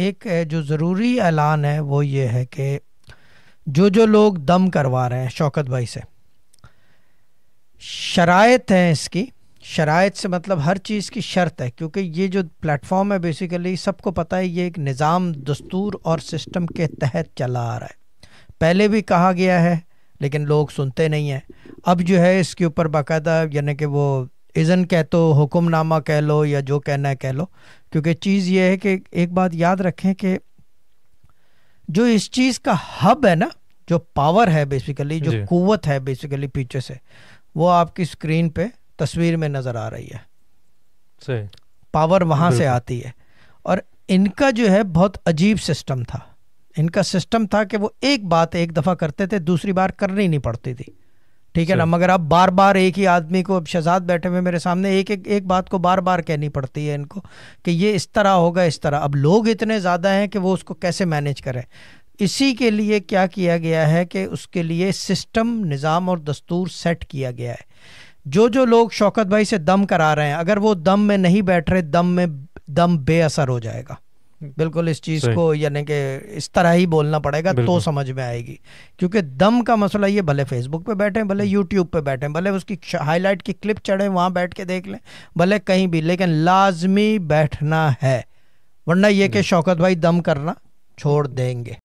ایک جو ضروری اعلان ہے وہ یہ ہے کہ جو لوگ دم کروا رہے ہیں شوکت بھائی سے، شرائط ہیں اس کی، شرائط سے مطلب ہر چیز کی شرط ہے، کیونکہ یہ جو پلیٹ فارم ہے بیسیکلی سب کو پتہ ہے یہ ایک نظام، دستور اور سسٹم کے تحت چلا آ رہا ہے۔ پہلے بھی کہا گیا ہے لیکن لوگ سنتے نہیں ہیں۔ اب جو ہے اس کے اوپر باقاعدہ یعنی کہ وہ اذن کہہ تو حکم نامہ کہہ لو یا جو کہنا ہے کہہ لو، کیونکہ چیز یہ ہے کہ ایک بات یاد رکھیں کہ جو اس چیز کا ہب ہے نا، جو پاور ہے بیسیکلی، جو قوت ہے بیسیکلی پیچھے سے، وہ آپ کی اسکرین پہ تصویر میں نظر آ رہی ہے۔ پاور وہاں سے آتی ہے۔ اور ان کا جو ہے بہت عجیب سسٹم تھا، ان کا سسٹم تھا کہ وہ ایک بات ایک دفعہ کرتے تھے، دوسری بار کرنی نہیں پڑتی تھی، ٹھیک ہے نا، مگر اب بار بار ایک ہی آدمی کو، اب شہزاد بیٹھے ہوئے میرے سامنے، ایک بات کو بار بار کہنی پڑتی ہے ان کو کہ یہ اس طرح ہوگا، اس طرح۔ اب لوگ اتنے زیادہ ہیں کہ وہ اس کو کیسے مینیج کریں۔ اسی کے لیے کیا کیا گیا ہے کہ اس کے لیے سسٹم، نظام اور دستور سیٹ کیا گیا ہے۔ جو لوگ شوکت بھائی سے دم کرا رہے ہیں، اگر وہ دم میں نہیں بیٹھ رہے، دم بے اثر ہو جائے گا۔ بالکل اس چیز کو یعنی کہ اس طرح ہی بولنا پڑے گا تو سمجھ میں آئے گی، کیونکہ دم کا مسئلہ یہ، بھلے فیس بک پہ بیٹھیں، بھلے یوٹیوب پہ بیٹھیں، بھلے اس کی ہائی لائٹ کی کلپ چڑھیں وہاں بیٹھ کے دیکھ لیں، بھلے کہیں بھی، لیکن لازمی بیٹھنا ہے، ورنہ یہ کہ شوکت بھائی دم کرنا چھوڑ دیں گے۔